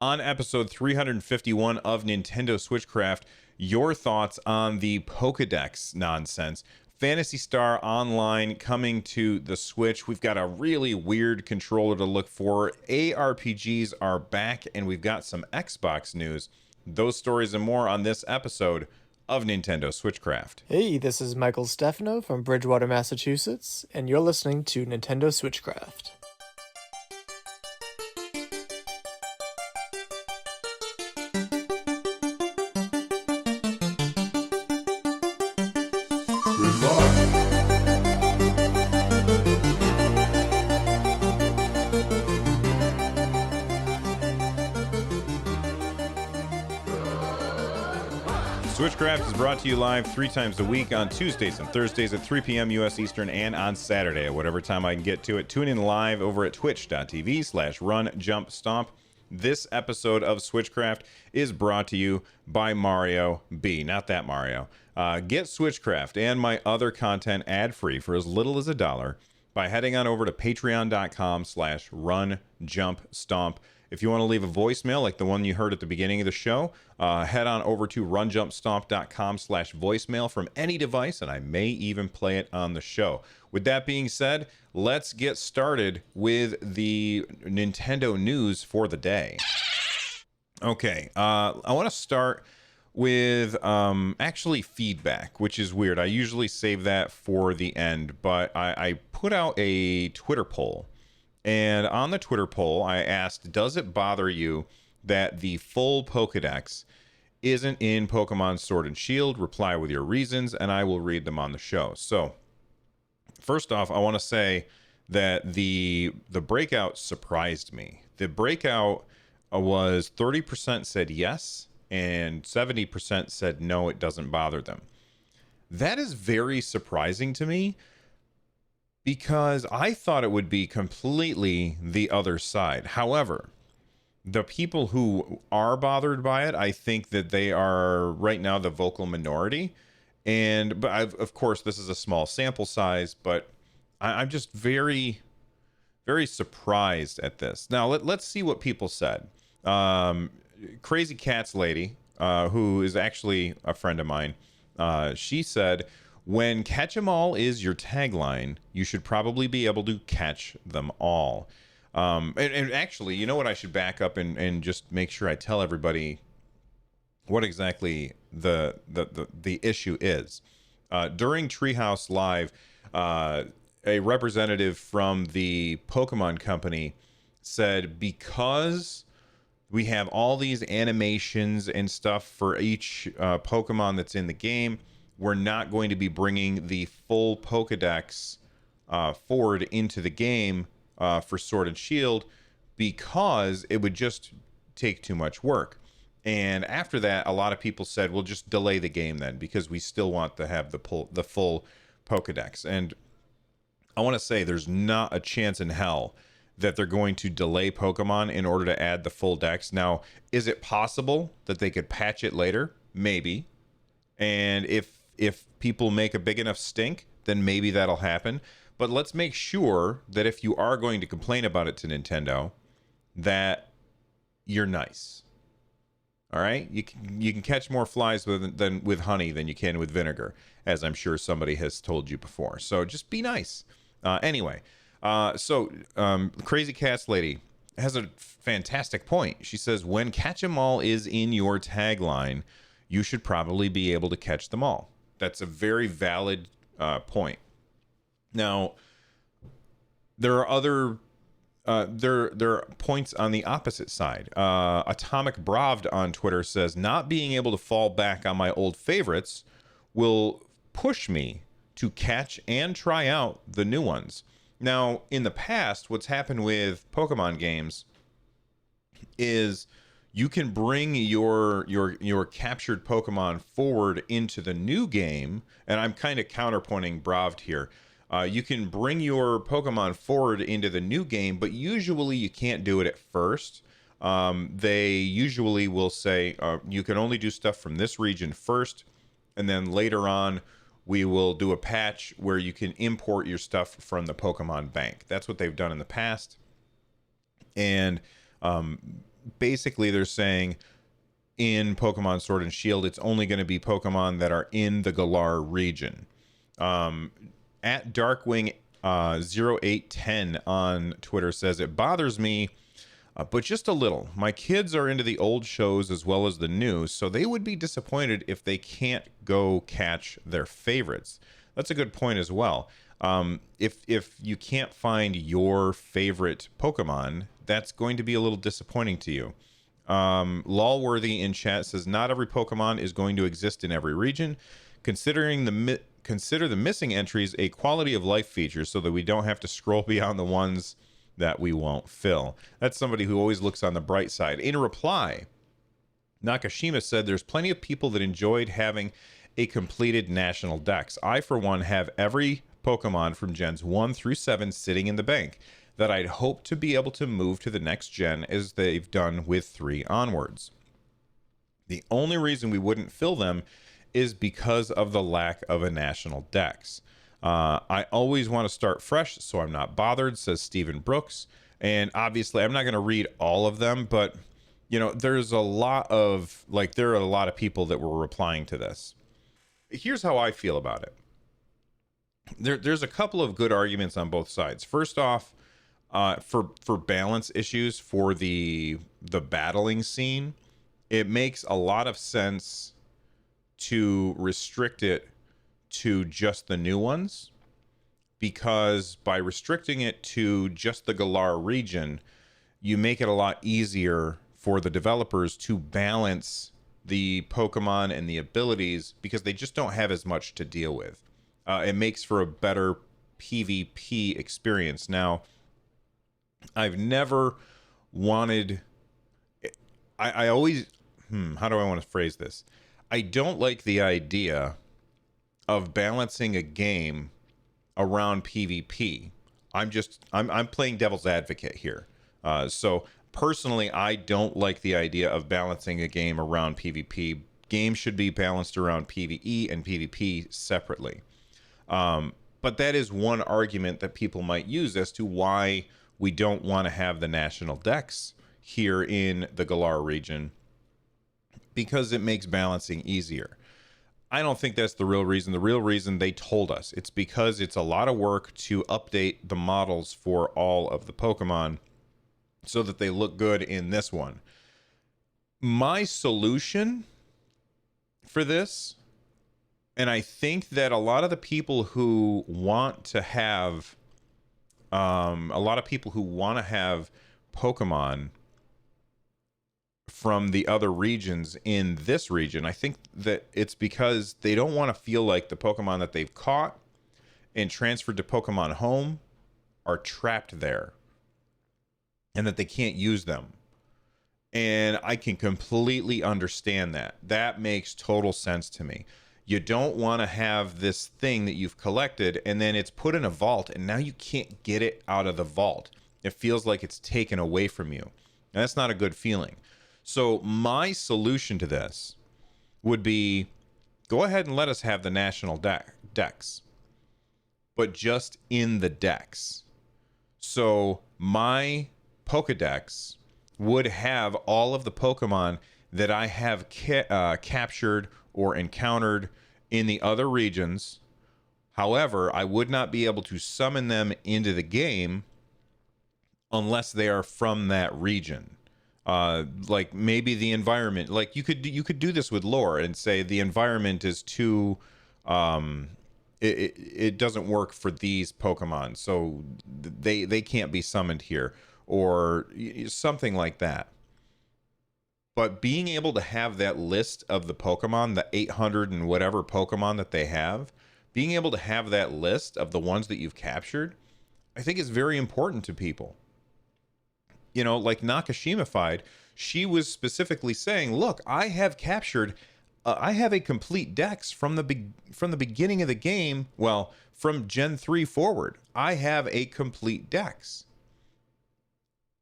on episode 351 of Nintendo Switchcraft, your thoughts on the Pokedex nonsense. Phantasy Star Online coming to the Switch. We've got a really weird controller to look for. ARPGs are back, and we've got some Xbox news. Those stories and more on this episode of Nintendo Switchcraft. Hey, this is Michael Stefano from Bridgewater, Massachusetts, and you're listening to Nintendo Switchcraft. Switchcraft is brought to you live 3 times a week on Tuesdays and Thursdays at 3 p.m. U.S. Eastern and on Saturday at whatever time I can get to it. Tune in live over at twitch.tv/runjumpstomp. This episode of Switchcraft is brought to you by Mario B. Not that Mario. Get Switchcraft and my other content ad-free for as little as $1 by heading on over to patreon.com/runjumpstomp. If you want to leave a voicemail like the one you heard at the beginning of the show, head on over to runjumpstomp.com/voicemail from any device, and I may even play it on the show. With that being said, let's get started with the Nintendo news for the day. Okay, I want to start with actually feedback, which is weird. I usually save that for the end, but I put out a Twitter poll. And on the Twitter poll, I asked, does it bother you that the full Pokedex isn't in Pokemon Sword and Shield? Reply with your reasons, and I will read them on the show. So, first off, I want to say that the breakout surprised me. The breakout was 30% said yes, and 70% said no, it doesn't bother them. That is very surprising to me, because I thought it would be completely the other side. However, the people who are bothered by it, I think that they are right now the vocal minority. But of course, this is a small sample size, but I'm just very, very surprised at this. Now, let's see what people said. Crazy Cats Lady, who is actually a friend of mine, she said, when catch 'em all is your tagline, you should probably be able to catch them all. And actually, you know what? I should back up and just make sure I tell everybody what exactly the issue is. During Treehouse Live, a representative from the Pokemon Company said, because we have all these animations and stuff for each Pokemon that's in the game, we're not going to be bringing the full Pokedex forward into the game for Sword and Shield, because it would just take too much work. And after that, a lot of people said, we'll just delay the game then, because we still want to have the full Pokedex. And I want to say there's not a chance in hell that they're going to delay Pokemon in order to add the full dex. Now, is it possible that they could patch it later? Maybe. And if people make a big enough stink, then maybe that'll happen. But let's make sure that if you are going to complain about it to Nintendo, that you're nice. All right? You can catch more flies with honey than you can with vinegar, as I'm sure somebody has told you before. So just be nice. Anyway, Crazy Cats Lady has a fantastic point. She says, when catch 'em all is in your tagline, you should probably be able to catch them all. That's a very valid point. Now, there are other there are points on the opposite side. Atomic Bravd on Twitter says, not being able to fall back on my old favorites will push me to catch and try out the new ones. Now, in the past, what's happened with Pokemon games is you can bring your captured Pokemon forward into the new game, and I'm kind of counterpointing Bravd here. You can bring your Pokemon forward into the new game, but usually you can't do it at first. They usually will say you can only do stuff from this region first, and then later on we will do a patch where you can import your stuff from the Pokemon Bank. That's what they've done in the past. And basically they're saying in Pokemon Sword and Shield, it's only going to be Pokemon that are in the Galar region. At Darkwing 0810 on Twitter says, it bothers me, but just a little. My kids are into the old shows as well as the new, so they would be disappointed if they can't go catch their favorites. That's a good point as well. If you can't find your favorite Pokemon, that's going to be a little disappointing to you. Lawworthy in chat says, not every Pokemon is going to exist in every region. Consider the missing entries a quality of life feature so that we don't have to scroll beyond the ones that we won't fill. That's somebody who always looks on the bright side. In reply, Nakashima said there's plenty of people that enjoyed having a completed national dex. I, for one, have every Pokemon from gens 1 through 7 sitting in the bank that I'd hope to be able to move to the next gen as they've done with 3 onwards. The only reason we wouldn't fill them is because of the lack of a national dex. I always want to start fresh, so I'm not bothered, says Stephen Brooks. And obviously, I'm not going to read all of them, but there's a lot of there are a lot of people that were replying to this. Here's how I feel about it. There's a couple of good arguments on both sides. First off, for balance issues for the battling scene, it makes a lot of sense to restrict it to just the new ones, because by restricting it to just the Galar region, you make it a lot easier for the developers to balance the Pokemon and the abilities, because they just don't have as much to deal with. It makes for a better PvP experience. Now, I've never wanted... I always... how do I want to phrase this? I don't like the idea of balancing a game around PvP. I'm playing devil's advocate here. So personally, I don't like the idea of balancing a game around PvP. Games should be balanced around PvE and PvP separately. But that is one argument that people might use as to why we don't want to have the national dex here in the Galar region, because it makes balancing easier. I don't think that's the real reason. The real reason, they told us, it's because it's a lot of work to update the models for all of the Pokemon so that they look good in this one. My solution for this, and I think that a lot of the people who want to have Pokemon from the other regions in this region, I think that it's because they don't want to feel like the Pokemon that they've caught and transferred to Pokemon Home are trapped there and that they can't use them. And I can completely understand that. That makes total sense to me. You don't want to have this thing that you've collected and then it's put in a vault and now you can't get it out of the vault. It feels like it's taken away from you. And that's not a good feeling. So my solution to this would be, go ahead and let us have the national dex, but just in the dex. So my Pokedex would have all of the Pokemon that I have captured or encountered in the other regions. However, I would not be able to summon them into the game unless they are from that region. Like maybe the environment, like you could do this with lore and say the environment is too it doesn't work for these Pokemon, so they can't be summoned here, or something like that. But being able to have that list of the Pokemon, the 800 and whatever Pokemon that they have, being able to have that list of the ones that you've captured, I think is very important to people. Like Nakashima-fied, she was specifically saying, look, I have captured, I have a complete dex from the beginning of the game. Well, from Gen 3 forward, I have a complete dex.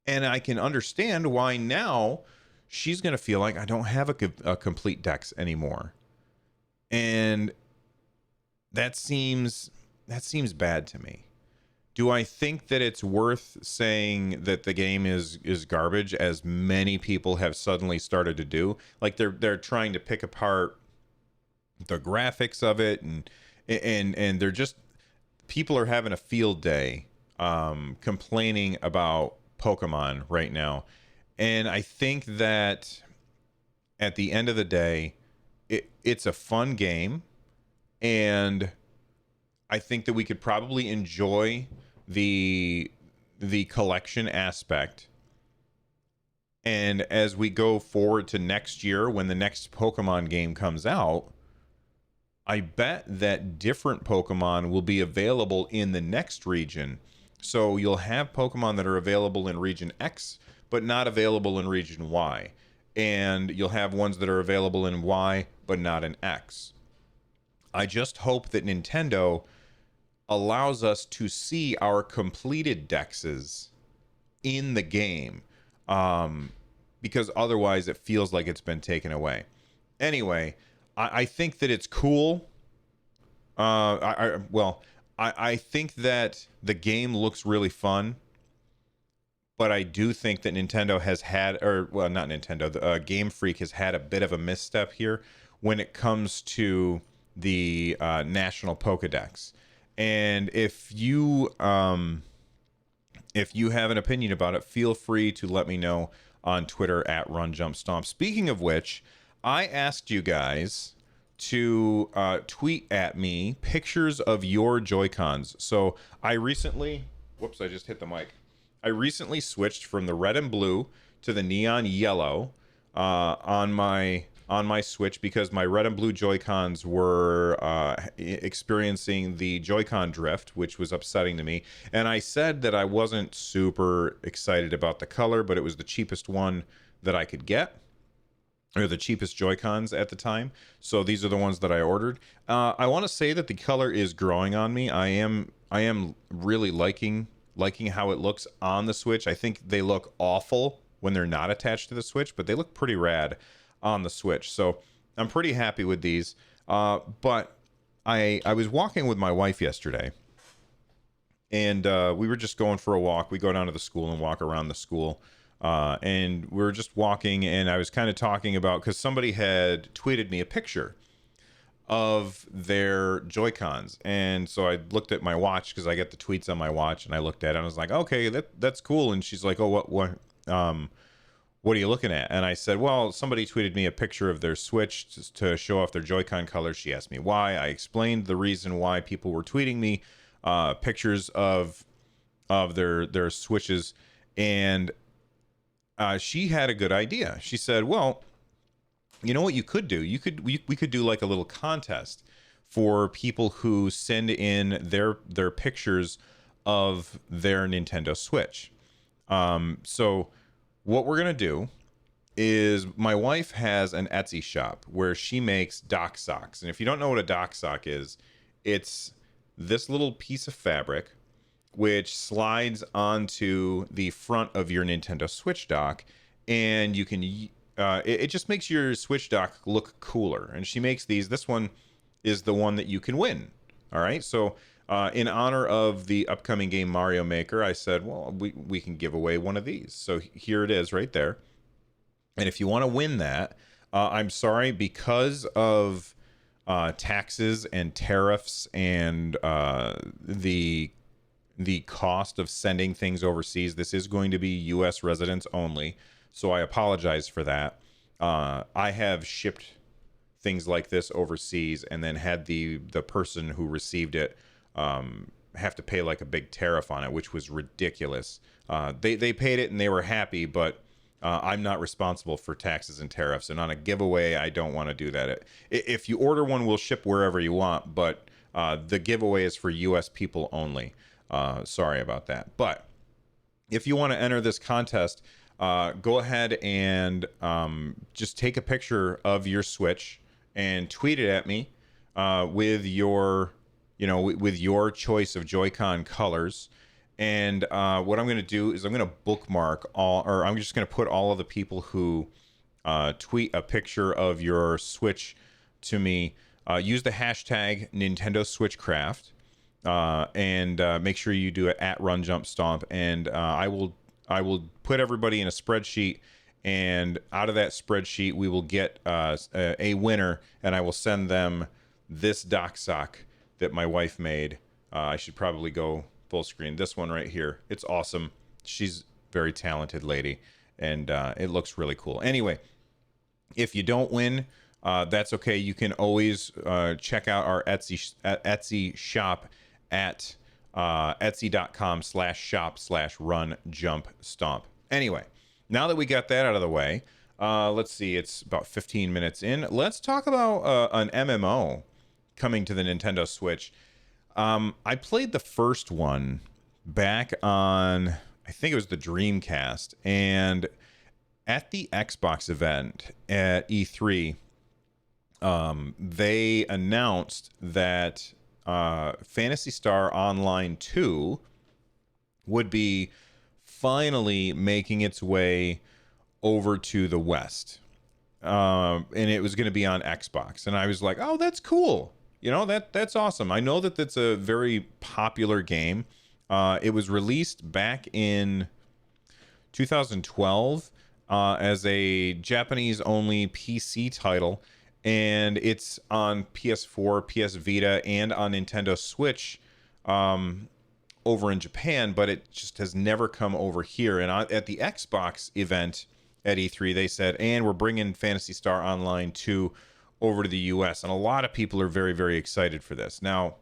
And I can understand why now she's going to feel like I don't have a complete dex anymore. And that seems bad to me. Do I think that it's worth saying that the game is garbage, as many people have suddenly started to do? Like they're trying to pick apart the graphics of it, and they're just, people are having a field day complaining about Pokemon right now. And I think that at the end of the day, it's a fun game, and I think that we could probably enjoy the collection aspect. And as we go forward to next year, when the next Pokemon game comes out, I bet that different Pokemon will be available in the next region. So you'll have Pokemon that are available in region X, but not available in region Y. And you'll have ones that are available in Y, but not in X. I just hope that Nintendo allows us to see our completed dexes in the game, because otherwise it feels like it's been taken away. Anyway, I think that it's cool. I think that the game looks really fun, but I do think that Nintendo has had, or well, not Nintendo, Game Freak has had a bit of a misstep here when it comes to the National Pokedex. And if you have an opinion about it, feel free to let me know on Twitter at RunJumpStomp. Speaking of which, I asked you guys to tweet at me pictures of your Joy-Cons. So I recently, whoops, I just hit the mic. I recently switched from the red and blue to the neon yellow on my Switch, because my red and blue Joy-Cons were experiencing the Joy-Con drift, which was upsetting to me. And I said that I wasn't super excited about the color, but it was the cheapest one that I could get, or the cheapest Joy-Cons at the time. So these are the ones that I ordered. I want to say that the color is growing on me. I am really liking how it looks on the Switch. I think they look awful when they're not attached to the Switch, but they look pretty rad on the Switch. So I'm pretty happy with these. But I was walking with my wife yesterday, and we were just going for a walk. We go down to the school and walk around the school. And we were just walking, and I was kind of talking about, because somebody had tweeted me a picture of their Joy-Cons. And so I looked at my watch, because I get the tweets on my watch, and I looked at it and I was like, okay, that's cool. And she's like, oh, what are you looking at? And I said, well, somebody tweeted me a picture of their Switch to show off their Joy-Con colors. She asked me why. I explained the reason why people were tweeting me pictures of their Switches, and she had a good idea. She said, well, you know what you could do? We could do like a little contest for people who send in their pictures of their Nintendo Switch. So what we're gonna do is, my wife has an Etsy shop where she makes dock socks. And if you don't know what a dock sock is, it's this little piece of fabric which slides onto the front of your Nintendo Switch dock, and you can it just makes your Switch dock look cooler. And she makes these. This one is the one that you can win. All right, so in honor of the upcoming game Mario Maker, I said, well, we can give away one of these. So here it is right there. And if you want to win that, I'm sorry, because of taxes and tariffs and the cost of sending things overseas, this is going to be U.S. residents only. So I apologize for that. I have shipped things like this overseas and then had the person who received it have to pay like a big tariff on it, which was ridiculous. They paid it and they were happy, but I'm not responsible for taxes and tariffs. And on a giveaway, I don't want to do that. If you order one, we'll ship wherever you want, but the giveaway is for U.S. people only. Sorry about that. But if you want to enter this contest, go ahead and just take a picture of your Switch and tweet it at me with your choice of Joy-Con colors. And what I'm going to do is I'm going to bookmark I'm just going to put all of the people who tweet a picture of your Switch to me. Use the hashtag Nintendo Switchcraft. and make sure you do it at Run Jump Stomp, and I will put everybody in a spreadsheet, and out of that spreadsheet we will get a winner, and I will send them this dock sock that my wife made. I should probably go full screen. This one right here. It's awesome. She's a very talented lady, and it looks really cool. Anyway, if you don't win, that's okay. You can always check out our Etsy shop at etsy.com/shop/run-jump-stomp. Anyway, now that we got that out of the way, let's see. It's about 15 minutes in. Let's talk about an MMO coming to the Nintendo Switch. I played the first one back on, I think it was the Dreamcast, and at the Xbox event at E3, they announced that Phantasy Star Online 2 would be finally making its way over to the West. And it was going to be on Xbox. And I was like, oh, that's cool. You know, that's awesome. I know that that's a very popular game. It was released back in 2012 as a Japanese-only PC title, and it's on PS4, PS Vita, and on Nintendo Switch over in Japan, but it just has never come over here. And at the Xbox event at E3, they said, and we're bringing Phantasy Star Online 2 over to the US, and a lot of people are very, very excited for this. Now,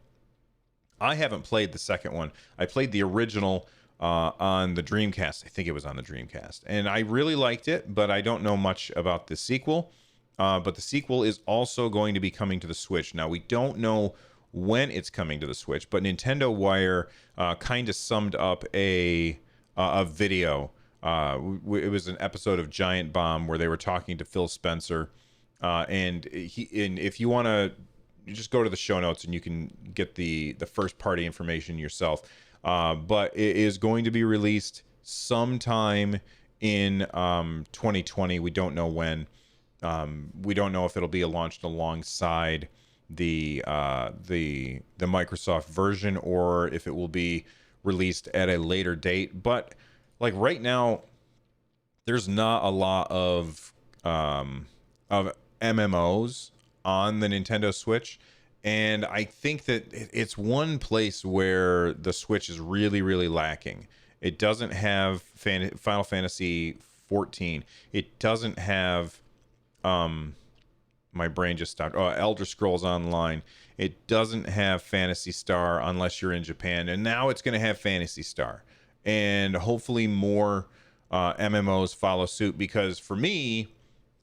I haven't played the second one. I played the original on the Dreamcast. I think it was on the Dreamcast, and I really liked it, but I don't know much about the sequel. But the sequel is also going to be coming to the Switch. Now, we don't know when it's coming to the Switch, but Nintendo Wire kind of summed up a video. It was an episode of Giant Bomb where they were talking to Phil Spencer, and if you want to, you just go to the show notes and you can get the first party information yourself. But it is going to be released sometime in 2020. We don't know when. We don't know if it'll be launched alongside the Microsoft version, or if it will be released at a later date. But like right now, there's not a lot of MMOs on the Nintendo Switch, and I think that it's one place where the Switch is really, really lacking. It doesn't have Final Fantasy 14. It doesn't have my brain just stopped. Elder Scrolls Online. It doesn't have Phantasy Star unless you're in Japan, and now it's going to have Phantasy Star, and hopefully more MMOs follow suit, because for me,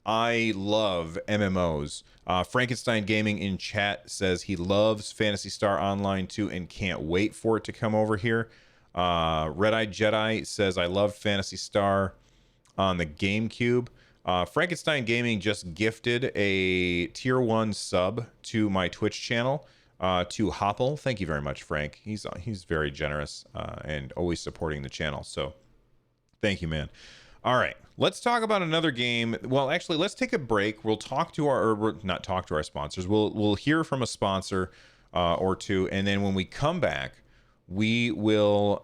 I love MMOs. Frankenstein Gaming in chat says he loves Phantasy Star Online 2 and can't wait for it to come over here. Red Eye Jedi says, I love Phantasy Star on the GameCube. Frankenstein Gaming just gifted a tier 1 sub to my Twitch channel, to Hopple. Thank you very much, Frank. He's very generous and always supporting the channel. So thank you, man. All right, let's talk about another game. Well, actually, let's take a break. We'll talk to not talk to our sponsors. We'll hear from a sponsor or two, and then when we come back, we will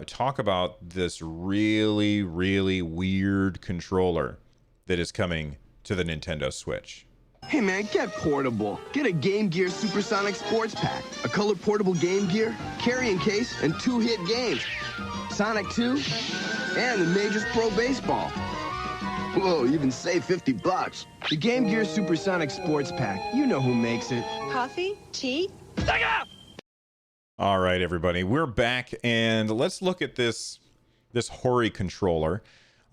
talk about this really, really weird controller that is coming to the Nintendo Switch. Hey man, get portable. Get a Game Gear Supersonic Sports Pack. A color portable Game Gear, carrying case, and 2 hit games. Sonic 2, and the Majors Pro Baseball. Whoa, even save $50. The Game Gear Supersonic Sports Pack. You know who makes it. Coffee? Tea? All right, everybody, we're back, and let's look at this HORI controller.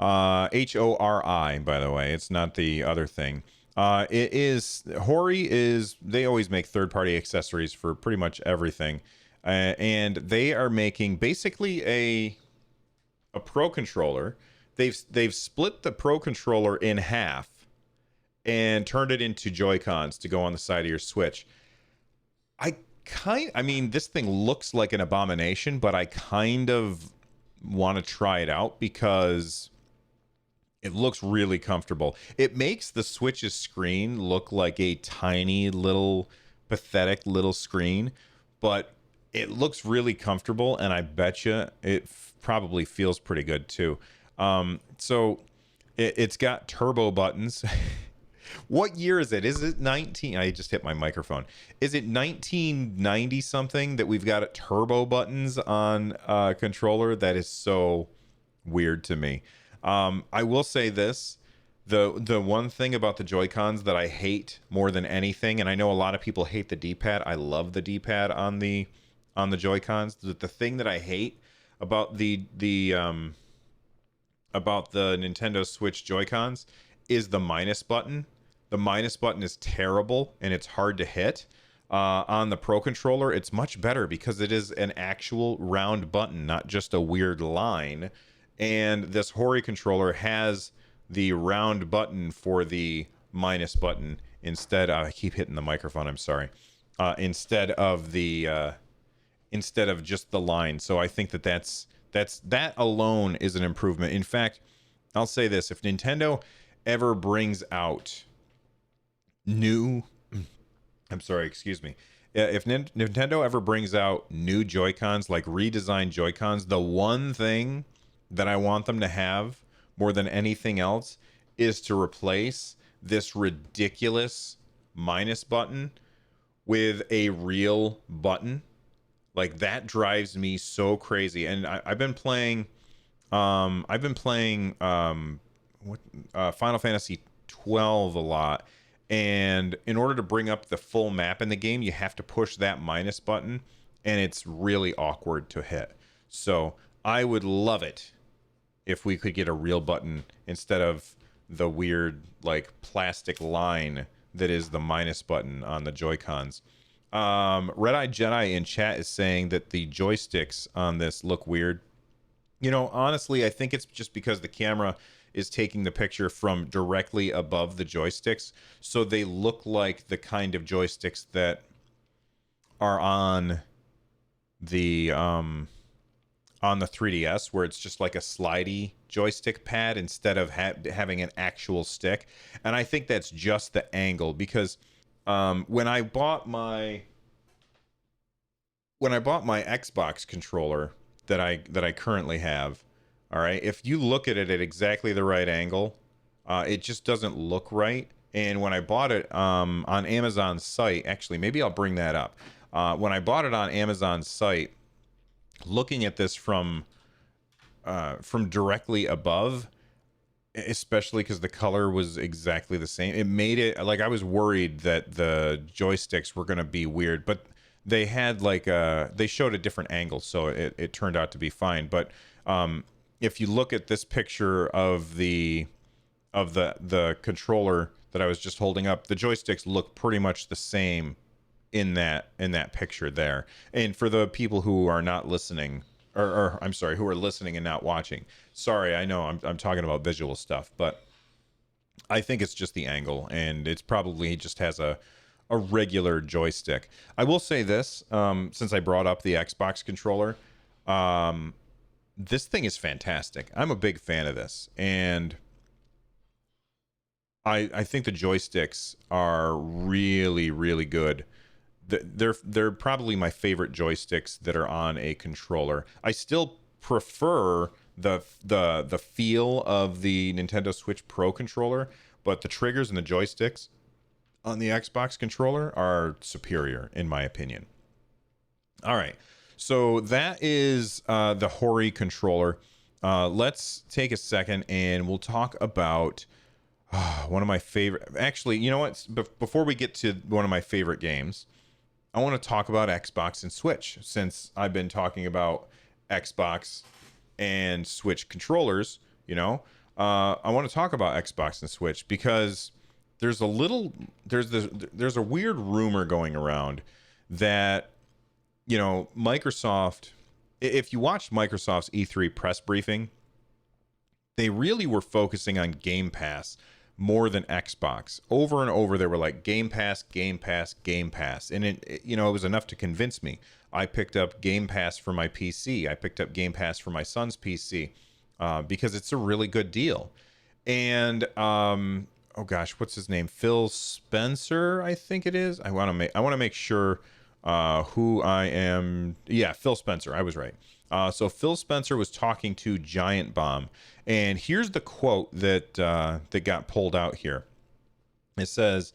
HORI, by the way. It's not the other thing. It is, HORI is, they always make third-party accessories for pretty much everything. And they are making basically a Pro controller. They've split the Pro controller in half and turned it into Joy-Cons to go on the side of your Switch. I mean, this thing looks like an abomination, but I kind of want to try it out because it looks really comfortable. It makes the Switch's screen look like a tiny little pathetic little screen, but it looks really comfortable, and I bet you it probably feels pretty good too. So it's got turbo buttons. What year is it? Is it 19? I just hit my microphone. Is it 1990 something that we've got turbo buttons on a controller? That is so weird to me. I will say this. The one thing about the Joy-Cons that I hate more than anything, and I know a lot of people hate the D-pad. I love the D-pad on the Joy-Cons. The thing that I hate about the Nintendo Switch Joy-Cons is the minus button. The minus button is terrible and it's hard to hit. On the Pro controller, it's much better because it is an actual round button, not just a weird line. And this HORI controller has the round button for the minus button instead. I keep hitting the microphone. I'm sorry. Instead of just the line. So I think that alone is an improvement. In fact, I'll say this: if Nintendo ever brings out new, I'm sorry, excuse me. If Nintendo ever brings out new Joy-Cons, like redesigned Joy-Cons, the one thing that I want them to have more than anything else is to replace this ridiculous minus button with a real button. Like, that drives me so crazy. And I've been playing Final Fantasy 12 a lot. And in order to bring up the full map in the game, you have to push that minus button, and it's really awkward to hit. So I would love it if we could get a real button instead of the weird, like, plastic line that is the minus button on the Joy-Cons. Red Eye Jedi in chat is saying that the joysticks on this look weird. You know, honestly, I think it's just because the camera is taking the picture from directly above the joysticks, so they look like the kind of joysticks that are on the 3DS, where it's just like a slidey joystick pad instead of having an actual stick. And I think that's just the angle, because when I bought my Xbox controller that I currently have, all right, if you look at it at exactly the right angle, it just doesn't look right. And when I bought it on Amazon's site, actually, maybe I'll bring that up. When I bought it on Amazon's site, looking at this from directly above, especially because the color was exactly the same, it made it like I was worried that the joysticks were going to be weird, but they had they showed a different angle, so it turned out to be fine. But if you look at this picture of the controller that I was just holding up, the joysticks look pretty much the same in that picture there. And for the people who are not listening, or I'm sorry, who are listening and not watching, sorry, I know I'm talking about visual stuff, but I think it's just the angle, and it's probably just has a regular joystick. I will say this, since I brought up the Xbox controller, this thing is fantastic. I'm a big fan of this, and I think the joysticks are really, really good. They're probably my favorite joysticks that are on a controller. I still prefer the feel of the Nintendo Switch Pro controller, but the triggers and the joysticks on the Xbox controller are superior, in my opinion. All right, so that is the HORI controller. Let's take a second and we'll talk about one of my favorite. Actually, you know what? Before we get to one of my favorite games, I want to talk about Xbox and Switch, since I've been talking about Xbox and Switch controllers. You know, I want to talk about Xbox and Switch because there's a weird rumor going around that, you know, Microsoft, if you watched Microsoft's E3 press briefing, they really were focusing on Game Pass more than Xbox. Over and over, they were like, Game Pass, Game Pass, Game Pass. And it was enough to convince me. I picked up Game Pass for my PC. I picked up Game Pass for my son's PC because it's a really good deal. And oh gosh, what's his name? Phil Spencer, I think it is. I want to make sure Phil Spencer. I was right. So Phil Spencer was talking to Giant Bomb, and here's the quote that got pulled out here. It says,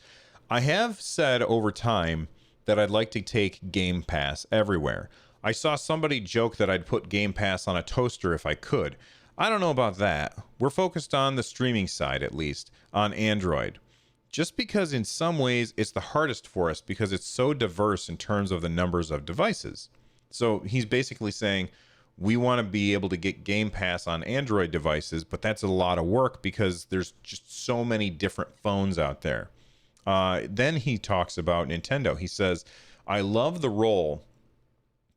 "I have said over time that I'd like to take Game Pass everywhere. I saw somebody joke that I'd put Game Pass on a toaster if I could. I don't know about that. We're focused on the streaming side, at least, on Android. Just because in some ways it's the hardest for us because it's so diverse in terms of the numbers of devices." So he's basically saying we want to be able to get Game Pass on Android devices, but that's a lot of work because there's just so many different phones out there. Then he talks about Nintendo. He says, "I love the role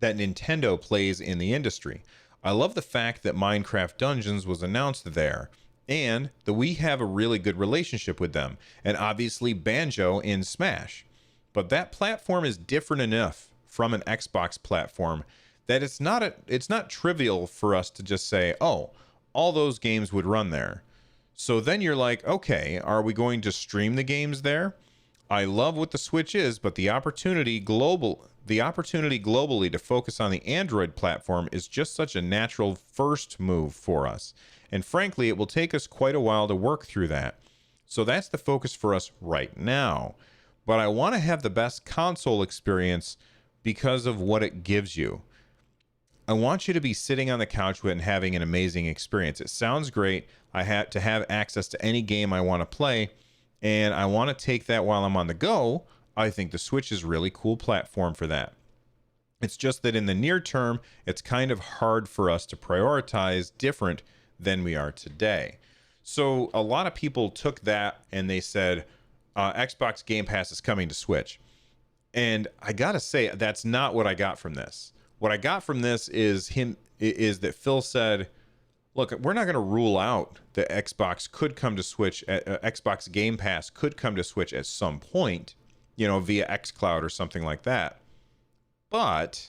that Nintendo plays in the industry. I love the fact that Minecraft Dungeons was announced there, and that we have a really good relationship with them, and obviously Banjo in Smash. But that platform is different enough from an Xbox platform that it's not trivial for us to just say, oh, all those games would run there. So then you're like, okay, are we going to stream the games there? I love what the Switch is, but the opportunity globally to focus on the Android platform is just such a natural first move for us. And frankly, it will take us quite a while to work through that. So that's the focus for us right now. But I want to have the best console experience because of what it gives you. I want you to be sitting on the couch with and having an amazing experience. It sounds great. I have to have access to any game I want to play, and I want to take that while I'm on the go. I think the Switch is a really cool platform for that. It's just that in the near term, it's kind of hard for us to prioritize different than we are today." So a lot of people took that and they said, Xbox Game Pass is coming to Switch. And I gotta say, that's not what I got from this. What I got from this is that Phil said, look, we're not going to rule out that Xbox could come to Switch. Xbox Game Pass could come to Switch at some point, via xCloud or something like that. But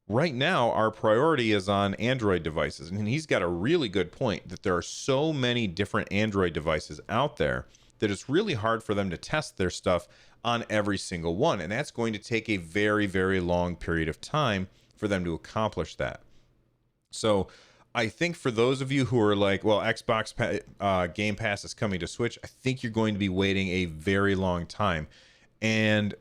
right now, our priority is on Android devices. And he's got a really good point that there are so many different Android devices out there that it's really hard for them to test their stuff on every single one. And that's going to take a very, very long period of time for them to accomplish that. So I think for those of you who are like, well, Xbox Game Pass is coming to Switch, I think you're going to be waiting a very long time. And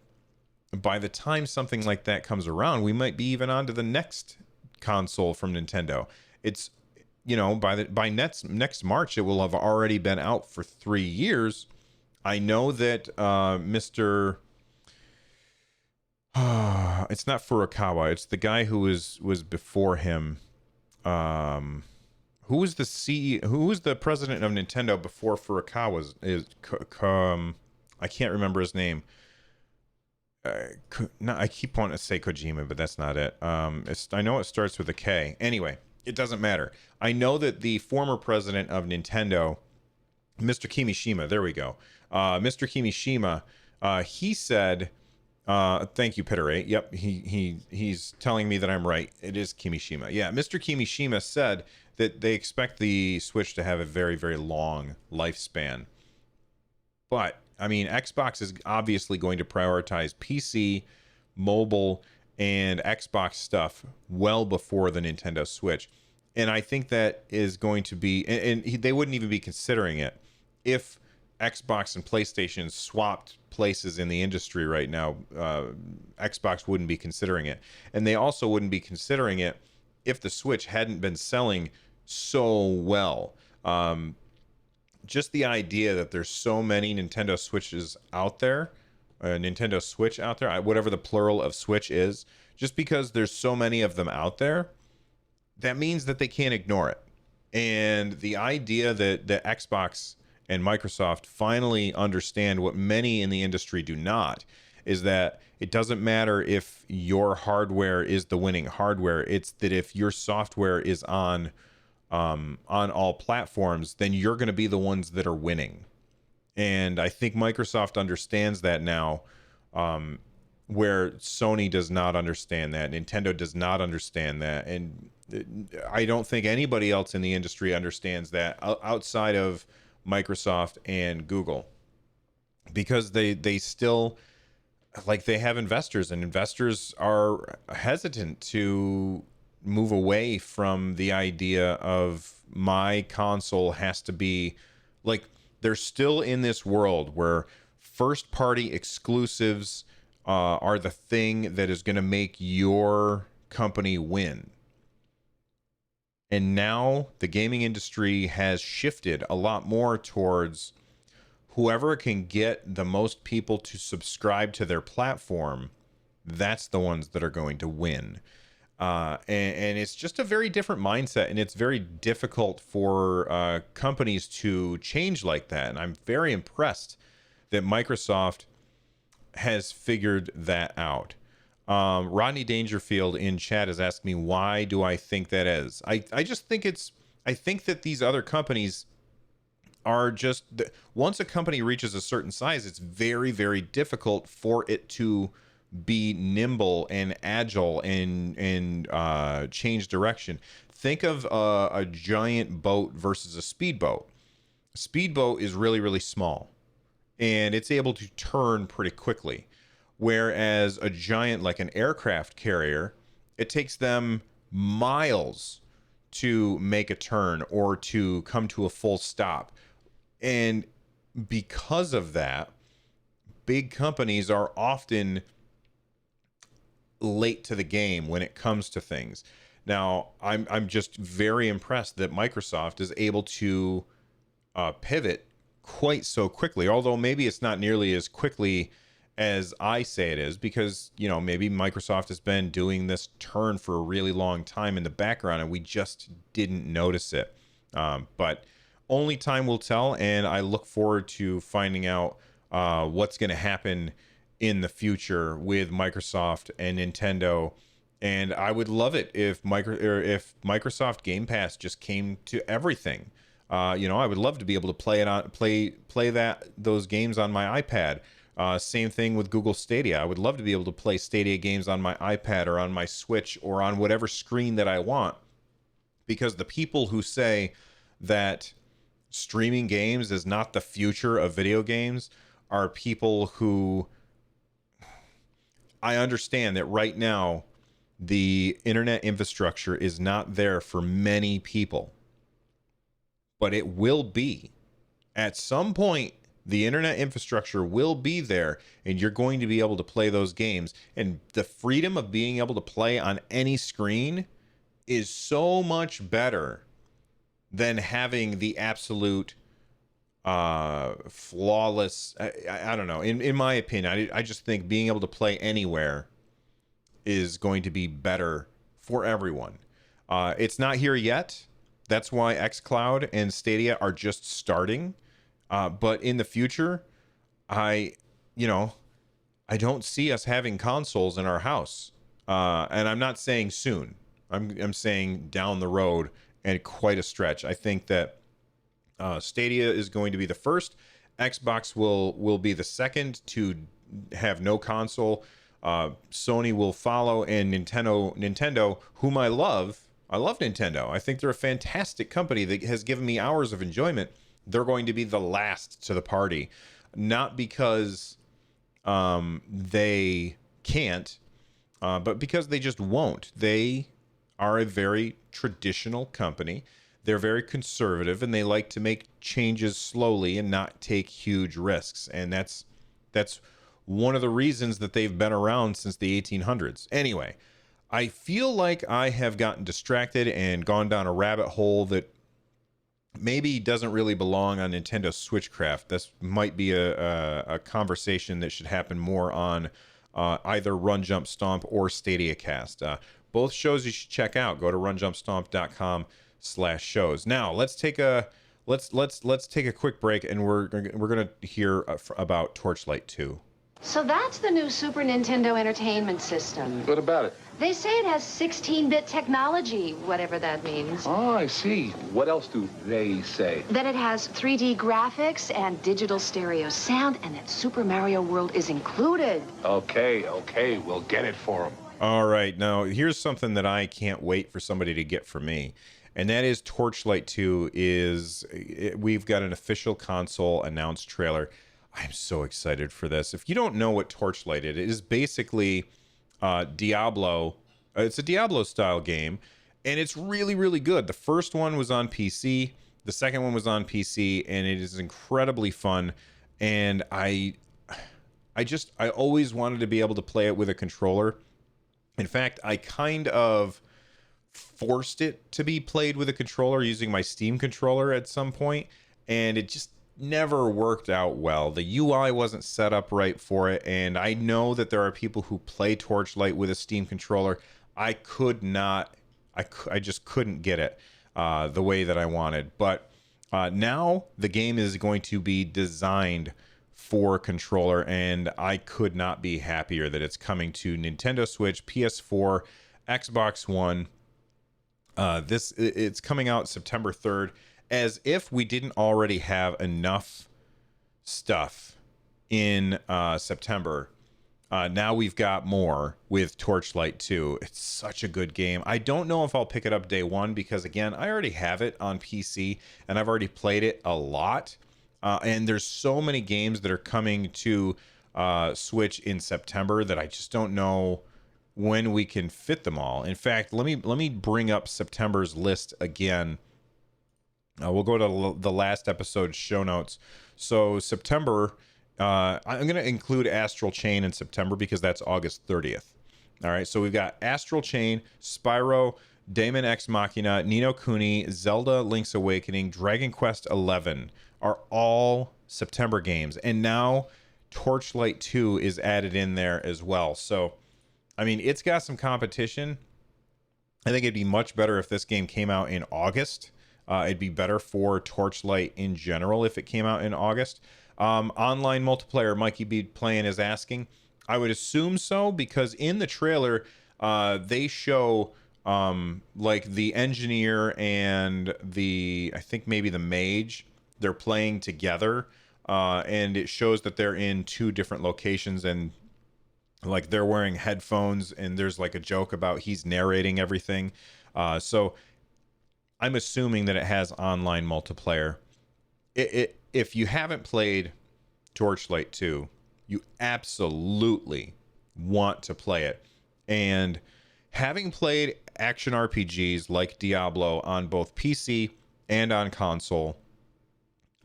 by the time something like that comes around, we might be even on to the next console from Nintendo. It's, by next March, it will have already been out for 3 years. I know that Mr. It's not Furukawa. It's the guy who was before him. Who was the CEO? Who was the president of Nintendo before Furukawa? I can't remember his name. I keep wanting to say Kojima, but that's not it. I know it starts with a K. Anyway, it doesn't matter. I know that the former president of Nintendo, Mr. Kimishima, there we go. Mr. Kimishima, he said, thank you, Pitterate. Yep, he's telling me that I'm right. It is Kimishima. Yeah, Mr. Kimishima said that they expect the Switch to have a very, very long lifespan. But, I mean, Xbox is obviously going to prioritize PC, mobile, and Xbox stuff well before the Nintendo Switch. And I think that is going to be, and they wouldn't even be considering it if Xbox and PlayStation swapped places in the industry right now. Xbox wouldn't be considering it. And they also wouldn't be considering it if the Switch hadn't been selling so well. Just the idea that there's so many Nintendo Switches out there, Nintendo Switch out there, whatever the plural of Switch is, just because there's so many of them out there, that means that they can't ignore it. And the idea that the Xbox and Microsoft finally understand what many in the industry do not, is that it doesn't matter if your hardware is the winning hardware. It's that if your software is on all platforms, then you're going to be the ones that are winning. And I think Microsoft understands that now, where Sony does not understand that, Nintendo does not understand that, and I don't think anybody else in the industry understands that outside of Microsoft and Google, because they still, like they have investors, and investors are hesitant to move away from the idea of my console has to be like, they're still in this world where first party exclusives are the thing that is going to make your company win. And now the gaming industry has shifted a lot more towards whoever can get the most people to subscribe to their platform, that's the ones that are going to win. And it's just a very different mindset, and it's very difficult for companies to change like that. And I'm very impressed that Microsoft has figured that out. Rodney Dangerfield in chat has asked me, why do I think that is? I just think I think that these other companies are just, once a company reaches a certain size, it's very, very difficult for it to be nimble and agile and change direction. Think of a giant boat versus a speedboat. A speedboat is really, really small, and it's able to turn pretty quickly. Whereas a giant, like an aircraft carrier, it takes them miles to make a turn or to come to a full stop. And because of that, big companies are often late to the game when it comes to things. Now, I'm just very impressed that Microsoft is able to pivot quite so quickly, although maybe it's not nearly as quickly as I say it is, because, you know, maybe Microsoft has been doing this turn for a really long time in the background and we just didn't notice it. But only time will tell, and I look forward to finding out what's going to happen in the future with Microsoft and Nintendo. And I would love it if Microsoft Gamepass just came to everything. You know, I would love to be able to play it on play those games on my iPad. Same thing with Google Stadia. I would love to be able to play Stadia games on my iPad or on my Switch or on whatever screen that I want. Because the people who say that streaming games is not the future of video games are people who, I understand that right now the internet infrastructure is not there for many people, but it will be. At some point, the internet infrastructure will be there, and you're going to be able to play those games. And the freedom of being able to play on any screen is so much better than having the absolute flawless, I don't know, in my opinion, I just think being able to play anywhere is going to be better for everyone. It's not here yet. That's why xCloud and Stadia are just starting. But in the future, I don't see us having consoles in our house. And I'm not saying soon. I'm saying down the road, and quite a stretch. I think that Stadia is going to be the first. Xbox will be the second to have no console. Sony will follow, and Nintendo, whom I love Nintendo. I think they're a fantastic company that has given me hours of enjoyment. They're going to be the last to the party, not because they can't, but because they just won't. They are a very traditional company. They're very conservative, and they like to make changes slowly and not take huge risks. And that's one of the reasons that they've been around since the 1800s. Anyway, I feel like I have gotten distracted and gone down a rabbit hole that maybe doesn't really belong on Nintendo Switchcraft. This might be a conversation that should happen more on either Run Jump Stomp or Stadia Cast. Both shows you should check out. Go to runjumpstomp.com/shows. Now let's take a quick break, and we're gonna hear about Torchlight 2. So that's the new Super Nintendo Entertainment System. What about it? They say it has 16-bit technology, whatever that means. Oh, I see. What else do they say? That it has 3D graphics and digital stereo sound, and that Super Mario World is included. Okay, we'll get it for them. All right, now here's something that I can't wait for somebody to get for me, and that is Torchlight 2 we've got an official console announced trailer. I'm so excited for this. If you don't know what Torchlight is, it is basically Diablo. It's a Diablo style game, and it's really, really good. The first one was on PC. The second one was on PC, and it is incredibly fun. And I always wanted to be able to play it with a controller. In fact, I kind of forced it to be played with a controller using my Steam controller at some point, and it just never worked out well. The UI wasn't set up right for it, and I know that there are people who play Torchlight with a Steam controller. I just couldn't get it the way that I wanted. But now the game is going to be designed for a controller, and I could not be happier that it's coming to Nintendo Switch, PS4, Xbox One. It's coming out September 3rd. As if we didn't already have enough stuff in September. Now we've got more with Torchlight 2. It's such a good game. I don't know if I'll pick it up day one because, again, I already have it on PC and I've already played it a lot. And there's so many games that are coming to Switch in September that I just don't know when we can fit them all. In fact, let me bring up September's list again. We'll go to the last episode's show notes. So September, I'm going to include Astral Chain in September because that's August 30th. All right, so we've got Astral Chain, Spyro, Daemon X Machina, Ni no Kuni, Zelda Link's Awakening, Dragon Quest XI are all September games. And now Torchlight 2 is added in there as well. So, I mean, it's got some competition. I think it'd be much better if this game came out in August. It'd be better for Torchlight in general if it came out in August. Online multiplayer, Mikey B playing is asking. I would assume so because in the trailer, they show like the engineer and I think maybe the mage, they're playing together, and it shows that they're in two different locations and like they're wearing headphones and there's like a joke about he's narrating everything. So I'm assuming that it has online multiplayer. If you haven't played Torchlight 2, you absolutely want to play it. And having played action RPGs like Diablo on both PC and on console,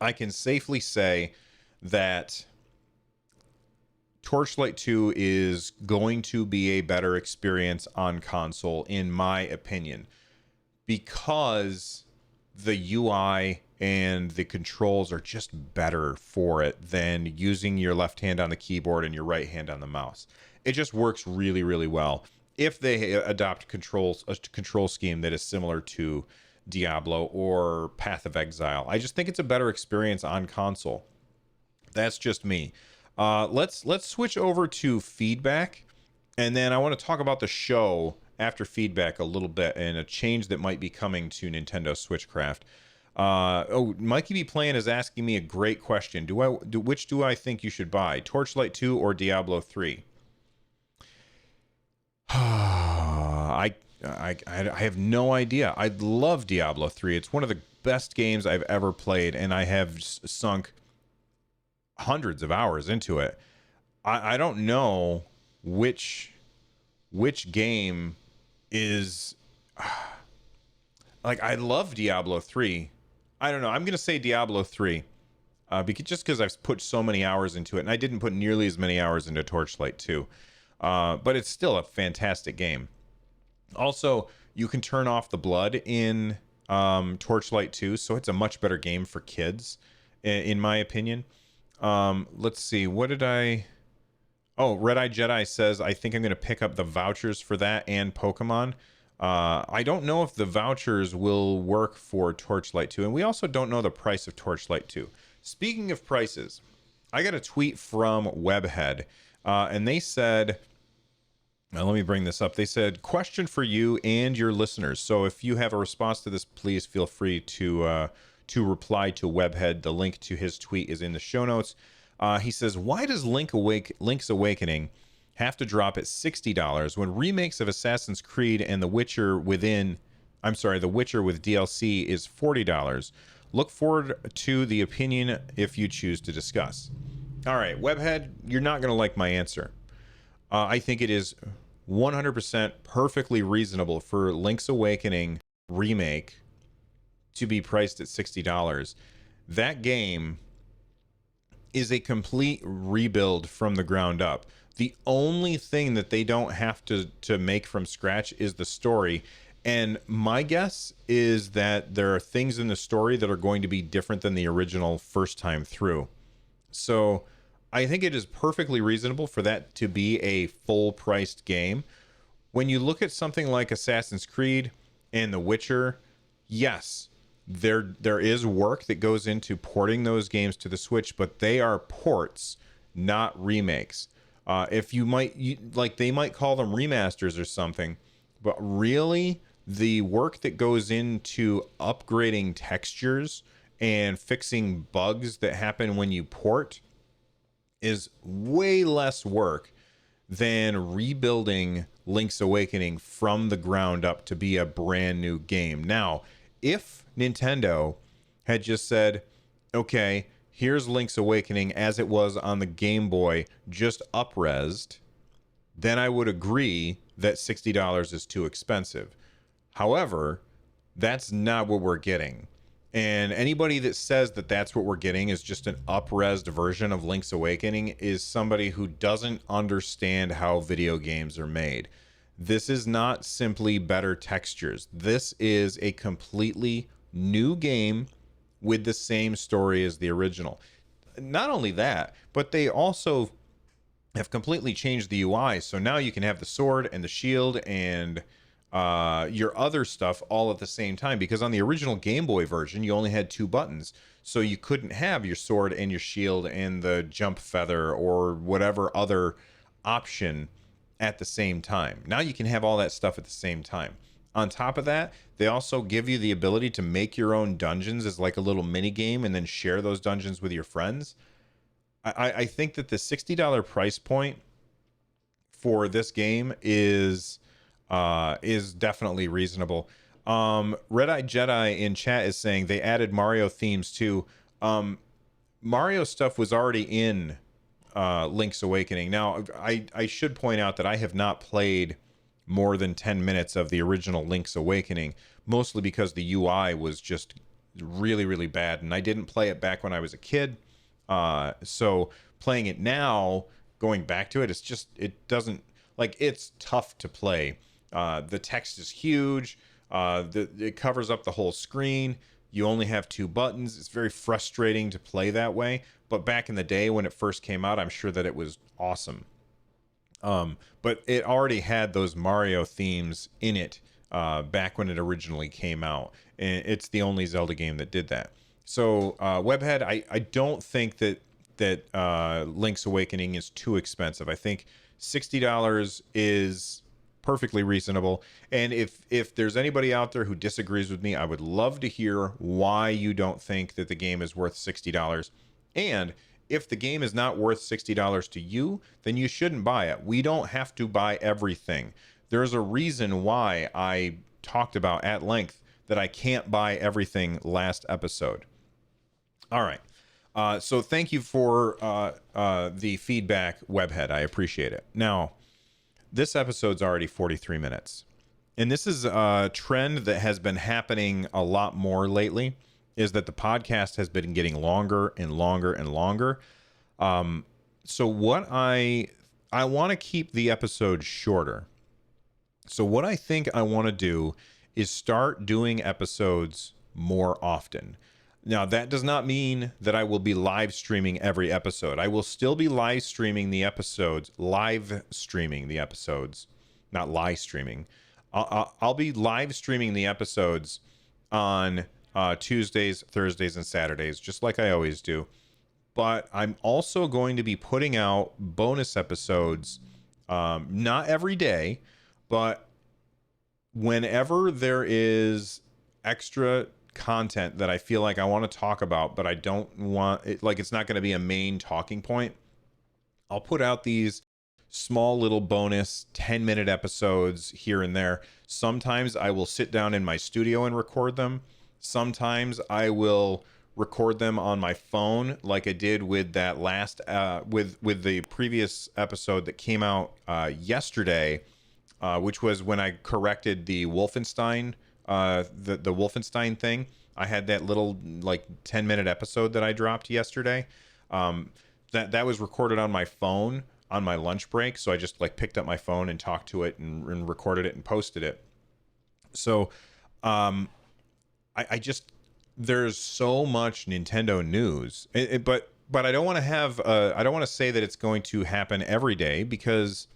I can safely say that Torchlight 2 is going to be a better experience on console, in my opinion, because the UI and the controls are just better for it than using your left hand on the keyboard and your right hand on the mouse. It just works really, really well if they adopt a control scheme that is similar to Diablo or Path of Exile. I just think it's a better experience on console. That's just me. Let's switch over to feedback, and then I want to talk about the show after feedback a little bit and a change that might be coming to Nintendo Switchcraft. Mikey B Playing is asking me a great question. Which do I think you should buy, Torchlight 2 or Diablo 3? I have no idea. I love Diablo 3. It's one of the best games I've ever played, and I have sunk hundreds of hours into it. I don't know which game is like, I love Diablo 3. I don't know. I'm going to say Diablo 3 because I've put so many hours into it, and I didn't put nearly as many hours into Torchlight 2. But it's still a fantastic game. Also, you can turn off the blood in Torchlight 2, so it's a much better game for kids, in my opinion. Let's see. What did I... Oh, Red Eye Jedi says, I think I'm going to pick up the vouchers for that and Pokemon. I don't know if the vouchers will work for Torchlight 2, and we also don't know the price of Torchlight 2. Speaking of prices, I got a tweet from Webhead, and they said... Now, let me bring this up. They said, question for you and your listeners. So if you have a response to this, please feel free to reply to Webhead. The link to his tweet is in the show notes. He says, why does Link's Awakening have to drop at $60 when remakes of Assassin's Creed and The Witcher with DLC is $40? Look forward to the opinion if you choose to discuss. All right, Webhead, you're not going to like my answer. I think it is 100% perfectly reasonable for Link's Awakening remake to be priced at $60. That game is a complete rebuild from the ground up. The only thing that they don't have to make from scratch is the story. And my guess is that there are things in the story that are going to be different than the original first time through. So I think it is perfectly reasonable for that to be a full priced game. When you look at something like Assassin's Creed and The Witcher, yes, there is work that goes into porting those games to the Switch, but they are ports, not remakes. If you might like, they might call them remasters or something, but really the work that goes into upgrading textures and fixing bugs that happen when you port is way less work than rebuilding Link's Awakening from the ground up to be a brand new game. Now, if Nintendo had just said, okay, here's Link's Awakening as it was on the Game Boy, just up-resed, then I would agree that $60 is too expensive. However, that's not what we're getting. And anybody that says that that's what we're getting is just an up-resed version of Link's Awakening is somebody who doesn't understand how video games are made. This is not simply better textures. This is a completely new game with the same story as the original. Not only that, but they also have completely changed the UI. So now you can have the sword and the shield and your other stuff all at the same time, because on the original Game Boy version you only had 2 buttons, so you couldn't have your sword and your shield and the jump feather or whatever other option at the same time. Now you can have all that stuff at the same time. On top of that, they also give you the ability to make your own dungeons as like a little mini game and then share those dungeons with your friends. I think that the $60 price point for this game is definitely reasonable. Red-Eyed Jedi in chat is saying they added Mario themes too. Mario stuff was already in Link's Awakening. Now, I should point out that I have not played more than 10 minutes of the original Link's Awakening, mostly because the UI was just really, really bad, and I didn't play it back when I was a kid. So playing it now, going back to it, it's just, it doesn't, like, it's tough to play. The text is huge. It covers up the whole screen. You only have 2 buttons. It's very frustrating to play that way. But back in the day when it first came out, I'm sure that it was awesome. But it already had those Mario themes in it back when it originally came out. And it's the only Zelda game that did that. So Webhead, I don't think that Link's Awakening is too expensive. I think $60 is perfectly reasonable. And if there's anybody out there who disagrees with me, I would love to hear why you don't think that the game is worth $60. And if the game is not worth $60 to you, then you shouldn't buy it. We don't have to buy everything. There's a reason why I talked about at length that I can't buy everything last episode. All right. So thank you for the feedback, Webhead. I appreciate it. Now, this episode's already 43 minutes. And this is a trend that has been happening a lot more lately, is that the podcast has been getting longer and longer and longer. So what I want to keep the episode shorter. So what I think I want to do is start doing episodes more often. Now, that does not mean that I will be live streaming every episode. I will still be live streaming the episodes, not live streaming. I'll be live streaming the episodes on Tuesdays, Thursdays, and Saturdays, just like I always do. But I'm also going to be putting out bonus episodes, not every day, but whenever there is extra content that I feel like I want to talk about, but I don't want it, like, it's not going to be a main talking point, I'll put out these small little bonus 10-minute episodes here and there. Sometimes I will sit down in my studio and record them. Sometimes I will record them on my phone like I did with that last with the previous episode that came out yesterday, which was when I corrected the Wolfenstein the Wolfenstein thing. I had that little like 10-minute episode that I dropped yesterday. That was recorded on my phone on my lunch break, so I just like picked up my phone and talked to it and recorded it and posted it. So I just, there's so much Nintendo news, but I don't want to have I don't want to say that it's going to happen every day, because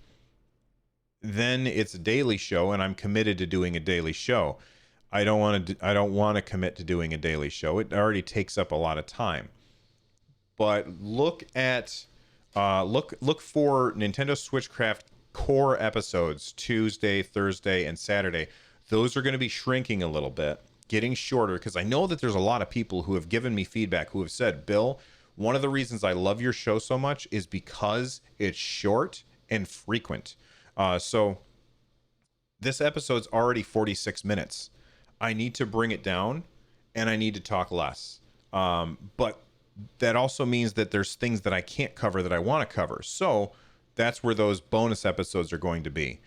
then it's a daily show and I'm committed to doing a daily show. I don't want to commit to doing a daily show. It already takes up a lot of time. But look at look for Nintendo Switchcraft core episodes Tuesday, Thursday, and Saturday. Those are going to be shrinking a little bit, getting shorter, because I know that there's a lot of people who have given me feedback who have said, Bill, one of the reasons I love your show so much is because it's short and frequent. So this episode's already 46 minutes. I need to bring it down and I need to talk less. But that also means that there's things that I can't cover that I want to cover. So that's where those bonus episodes are going to be.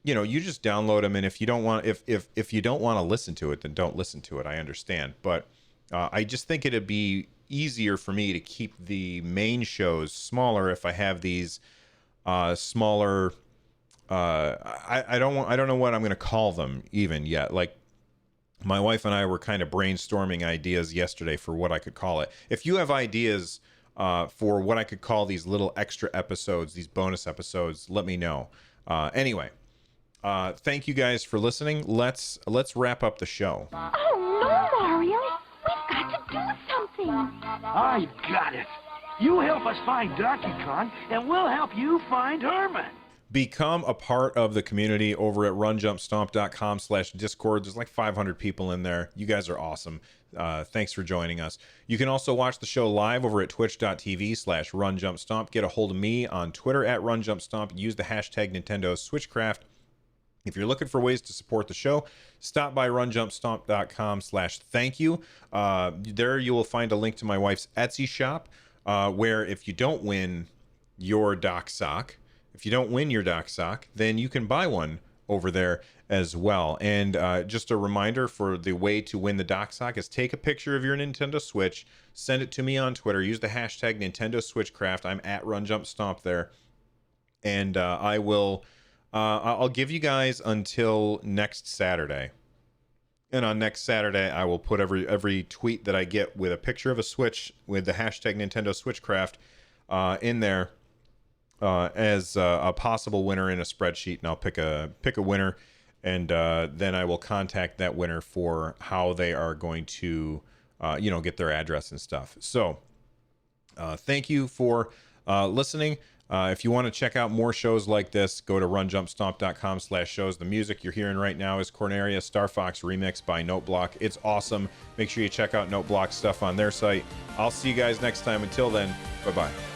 You know, you just download them, and if you don't want, if you don't want to listen to it, then don't listen to it. I understand, but I just think it'd be easier for me to keep the main shows smaller if I have these smaller. I don't know what I'm going to call them even yet. Like, my wife and I were kind of brainstorming ideas yesterday for what I could call it. If you have ideas for what I could call these little extra episodes, these bonus episodes, let me know. Anyway, thank you guys for listening. Let's wrap up the show. Oh, no, Mario. We've got to do something. I got it. You help us find Donkey Kong, and we'll help you find Herman. Become a part of the community over at runjumpstomp.com/discord. There's like 500 people in there. You guys are awesome. Thanks for joining us. You can also watch the show live over at twitch.tv/runjumpstomp. Get a hold of me on Twitter at runjumpstomp. Use the hashtag Nintendo Switchcraft. If you're looking for ways to support the show, stop by runjumpstomp.com/thank-you. There you will find a link to my wife's Etsy shop, where if you don't win your dock sock, then you can buy one over there as well. And just a reminder for the way to win the dock sock is take a picture of your Nintendo Switch, send it to me on Twitter, use the hashtag Nintendo Switchcraft. I'm at runjumpstomp there, and I'll give you guys until next Saturday. And on next Saturday, I will put every tweet that I get with a picture of a Switch with the hashtag Nintendo Switchcraft in there. As a possible winner in a spreadsheet, and I'll pick a winner, and then I will contact that winner for how they are going to get their address and stuff. So thank you for listening. If you want to check out more shows like this, go to runjumpstomp.com/shows. The music you're hearing right now is Corneria Star Fox remix by Noteblock. It's awesome. Make sure you check out Noteblock stuff on their site. I'll see you guys next time. Until then, bye-bye.